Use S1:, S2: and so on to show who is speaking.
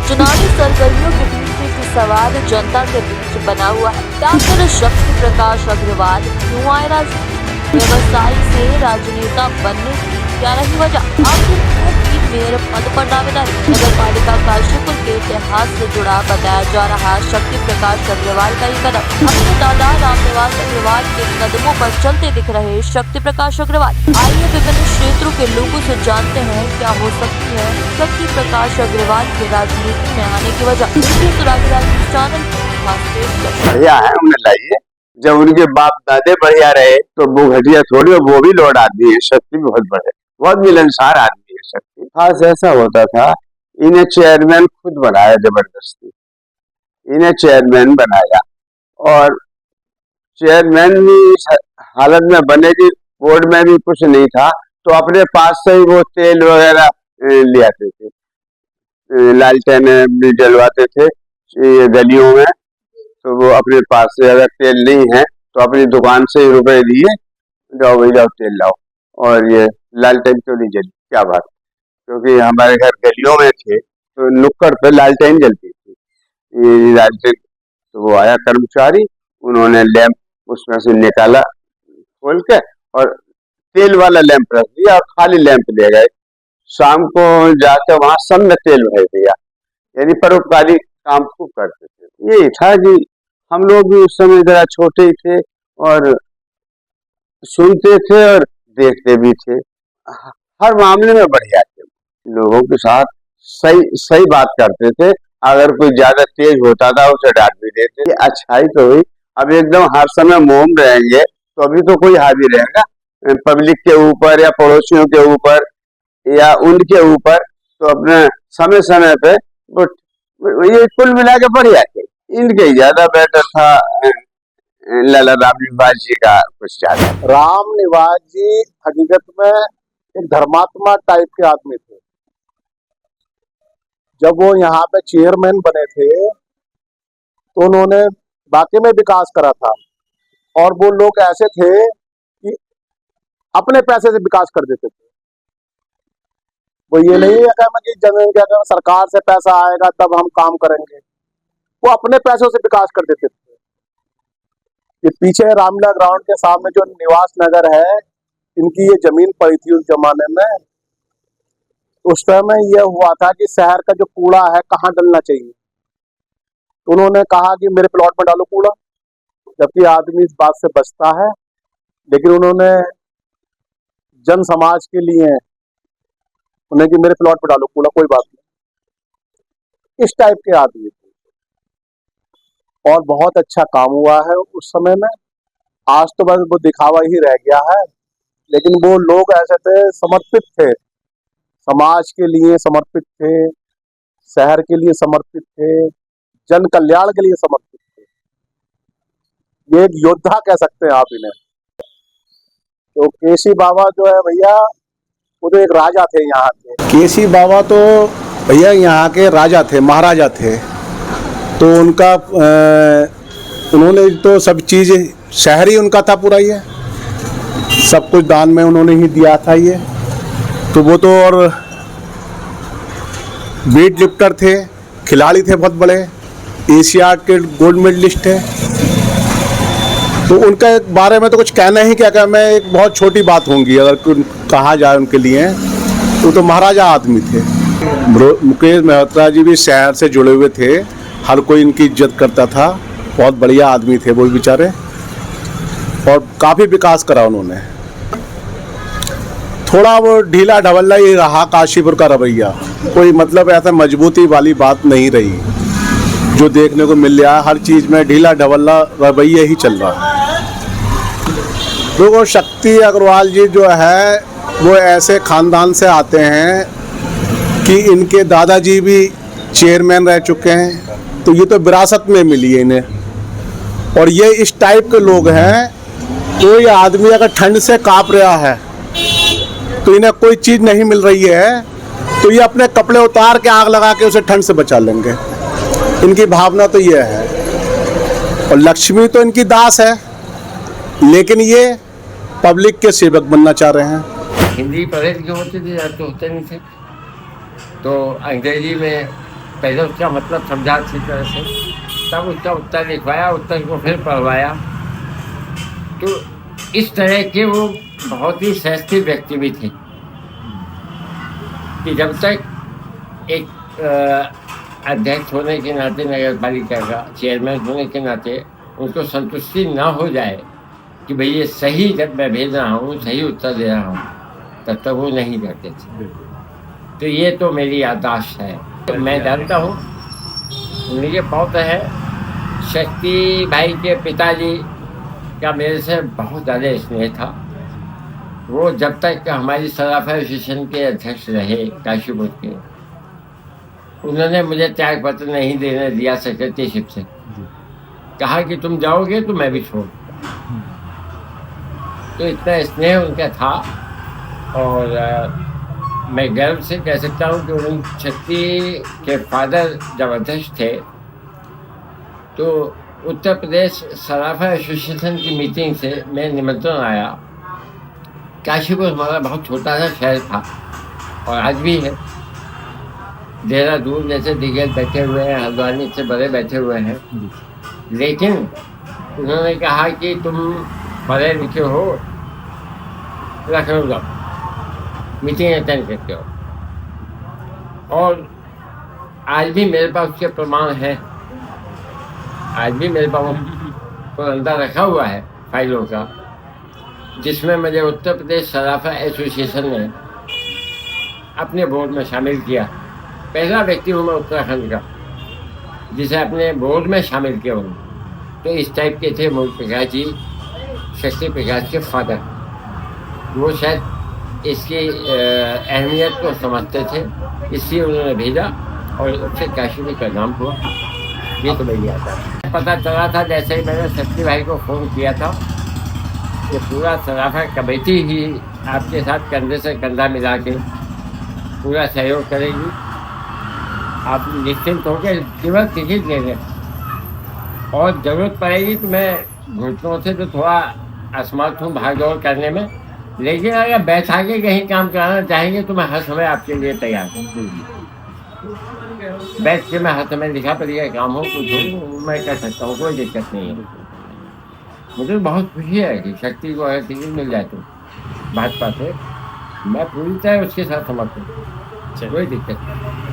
S1: चुनावी सरगर्मियों के बीच एक सवाल जनता के बीच बना हुआ है, डॉक्टर शक्ति प्रकाश अग्रवाल क्यों आए राजनीति? व्यवसायी से राजनेता बनने की क्या रही वजह? आखिर क्यों की मेयर पद पर दावेदारी? नगर पालिका काशीपुर के इतिहास से जुड़ा बताया जा रहा शक्ति प्रकाश अग्रवाल का ये कदम। अपने दादा रामनिवास अग्रवाल के कदमों पर चलते दिख रहे शक्ति प्रकाश अग्रवाल। आइए विभिन्न क्षेत्रों के लोगों से जानते हैं क्या हो सकती है शक्ति प्रकाश अग्रवाल के राजनीति में आने की वजह। चैनल
S2: बढ़िया है, उन्हें लाइए। जब उनके बाप दादे बढ़िया रहे तो वो घटिया थोड़ी, वो भी लौट आदमी है। शक्ति भी बहुत बड़े, बहुत मिलनसार आदमी है शक्ति। खास ऐसा होता था, इन्हें चेयरमैन खुद बनाया, जबरदस्ती इन्हें चेयरमैन बनाया, और चेयरमैन भी इस हालत में बने कि बोर्ड में भी कुछ नहीं था, तो अपने पास से ही वो तेल वगैरह ले आते थे, लालटेन भी जलवाते थे ये गलियों में। तो वो अपने पास से अगर तेल नहीं है तो अपनी दुकान से ही रुपए दिए, जाओ भाई जाओ तेल लाओ। और ये लालटेन क्यों नहीं जली, क्या बात? क्योंकि हमारे घर गलियों में थे तो नुक्कड़ पे लालटेन जलती थी, ये लालटेन। तो वो आया कर्मचारी, उन्होंने लैंप उसमें से निकाला खोल के और तेल वाला लैंप रख दिया और खाली लैंप ले गए। शाम को जाके वहां सब में तेल भर दिया, यानी परोपकारी काम खूब करते थे। ये था कि हम लोग भी उस समय जरा छोटे ही थे और सुनते थे और देखते भी थे, हर मामले में बढ़िया थे। लोगों के साथ सही सही बात करते थे, अगर कोई ज्यादा तेज होता था उसे डांट भी देते। अच्छाई तो हुई। अब एकदम हर समय मौन रहेंगे तो अभी तो कोई हावी रहेगा पब्लिक के ऊपर या पड़ोसियों के ऊपर या उनके ऊपर, तो अपने समय समय पे ये कुल मिला के बढ़िया थे। इनके ज्यादा बेटर था लाला रामनिवास जी का कुछ ज्यादा।
S3: रामनिवास जी हकीकत में एक धर्मात्मा टाइप के आदमी थे। जब वो यहाँ पे चेयरमैन बने थे तो उन्होंने बाकी में विकास करा था, और वो लोग ऐसे थे कि अपने पैसे से विकास कर देते थे। वो ये नहीं है कि जमीन के अगर सरकार से पैसा आएगा तब हम काम करेंगे, वो अपने पैसों से विकास कर देते थे। ये पीछे रामलीला ग्राउंड के सामने जो निवास नगर है, इनकी ये जमीन पड़ी थी उस जमाने में। उस समय ये हुआ था कि शहर का जो कूड़ा है कहाँ डलना चाहिए, तो उन्होंने कहा कि मेरे प्लॉट में डालो कूड़ा, जबकि आदमी इस बात से बचता है। लेकिन उन्होंने जन समाज के लिए उन्हें कि मेरे प्लॉट पे डालो कूड़ा, कोई बात नहीं, इस टाइप के आदमी थे। और बहुत अच्छा काम हुआ है उस समय में। आज तो बस वो दिखावा ही रह गया है, लेकिन वो लोग ऐसे थे, समर्पित थे, समाज के लिए समर्पित थे, शहर के लिए समर्पित थे, जन कल्याण के लिए समर्पित थे। ये एक योद्धा कह सकते हैं आप इन्हें। तो केसी बाबा जो है भैया, वो तो एक राजा थे यहाँ के।
S4: केसी बाबा तो भैया यहाँ के राजा थे, महाराजा थे। तो उनका उन्होंने तो सब चीज़, शहर ही उनका था पूरा, ये सब कुछ दान में उन्होंने ही दिया था ये। तो वो तो और वेट लिफ्टर थे, खिलाड़ी थे बहुत बड़े, एशियाड के गोल्ड मेडलिस्ट थे। तो उनका बारे में तो कुछ कहना ही क्या, मैं एक बहुत छोटी बात होंगी अगर कहा जाए उनके लिए। तो महाराजा आदमी थे। मुकेश मेहता जी भी शहर से जुड़े हुए थे, हर कोई इनकी इज्जत करता था, बहुत बढ़िया आदमी थे वो भी बेचारे, और काफ़ी विकास करा उन्होंने। थोड़ा वो ढीला ढवल्ला ही रहा काशीपुर का रवैया, कोई मतलब ऐसा मजबूती वाली बात नहीं रही जो देखने को मिल रहा है। हर चीज़ में ढीला ढवल्ला रवैया ही चल रहा है। देखो शक्ति अग्रवाल जी जो है वो ऐसे ख़ानदान से आते हैं कि इनके दादाजी भी चेयरमैन रह चुके हैं, तो ये तो विरासत में मिली है इन्हें। और ये इस टाइप के लोग हैं, कोई आदमी अगर ठंड से काँप रहा है तो इन्हें कोई चीज़ नहीं मिल रही है तो ये अपने कपड़े उतार के आग लगा के उसे ठंड से बचा लेंगे। इनकी भावना तो ये है। और लक्ष्मी तो इनकी दास है, लेकिन ये पब्लिक के सेवक बनना चाह रहे हैं।
S5: हिंदी पढ़े लिखे होते थे, आज तो होते नहीं थे, तो अंग्रेजी में पहले उसका मतलब समझा अच्छी तरह से, तब उसका उत्तर लिखवाया, उत्तर को फिर पढ़वाया। तो इस तरह के वो बहुत ही सहस्ती व्यक्ति भी थे कि जब तक एक अध्यक्ष होने के नाते, नगर पालिका का चेयरमैन होने के नाते उनको संतुष्टि ना हो जाए कि भाई ये सही जब मैं भेज रहा हूँ, सही उत्तर दे रहा हूँ, तब तक वो नहीं करते थे। तो ये तो मेरी याददाश्त है। तो मैं जानता हूँ मेरे पौत्र है, शक्ति भाई के पिताजी का मेरे से बहुत ज़्यादा स्नेह था। वो जब तक हमारी सराफा एसोसिएशन के अध्यक्ष रहे काशीपुर के, उन्होंने मुझे त्याग पत्र नहीं देने दिया सेक्रेटरीशिप से। कहा कि तुम जाओगे तो मैं भी छोड़। तो इतना स्नेह उनका था। और मैं गर्व से कह सकता हूँ कि उन शक्ति के फादर जब अध्यक्ष थे तो उत्तर प्रदेश सराफा एसोसिएशन की मीटिंग से मैं निमंत्रण आया। काशीपुर हमारा बहुत छोटा सा शहर था और आज भी है। देहरादून जैसे दिग्गज बैठे हुए हैं, हल्द्वानी से बड़े बैठे हुए हैं, लेकिन उन्होंने कहा कि तुम पढ़े लिखे हो, लखनऊ जाओ, मीटिंग अटेंड करते हो। और आज भी मेरे पास उसके प्रमाण हैं। आज भी मेरे पास पुरंदा रखा हुआ है फाइलों का, जिसमें मुझे उत्तर प्रदेश सराफा एसोसिएशन ने अपने बोर्ड में शामिल किया। पहला व्यक्ति हूँ मैं उत्तराखंड का जिसे अपने बोर्ड में शामिल किया हूँ। तो इस टाइप के थे मूल प्रकाश जी, शक्ति प्रकाश के फादर। वो शायद इसकी अहमियत को समझते थे, इसलिए उन्होंने भेजा और उससे काशीपुर का नाम हुआ। ये तो मेरी याद है। पता चला था जैसे ही मैंने शक्ति भाई को फ़ोन किया था कि पूरा सराफा कमेटी ही आपके साथ कंधे से कंधा मिला के पूरा सहयोग करेगी, आप निश्चिंत होकर केवल टिकट ले लें, और ज़रूरत पड़ेगी तो मैं घुटनों से तो थोड़ा असमर्थ हूँ भाग दौड़ करने में, लेकिन अगर बैठा के कहीं काम कराना चाहेंगे तो मैं हर समय आपके लिए तैयार हूँ। बैठ के मैं हर समय लिखा पड़ेगा काम हो कुछ हो मैं कर सकता हूँ, कोई दिक्कत नहीं है। मुझे बहुत खुशी है कि शक्ति को अगर टिकट मिल जाए तो भाजपा से मैं पूरी तरह उसके साथ समर्थन, कोई दिक्कत नहीं।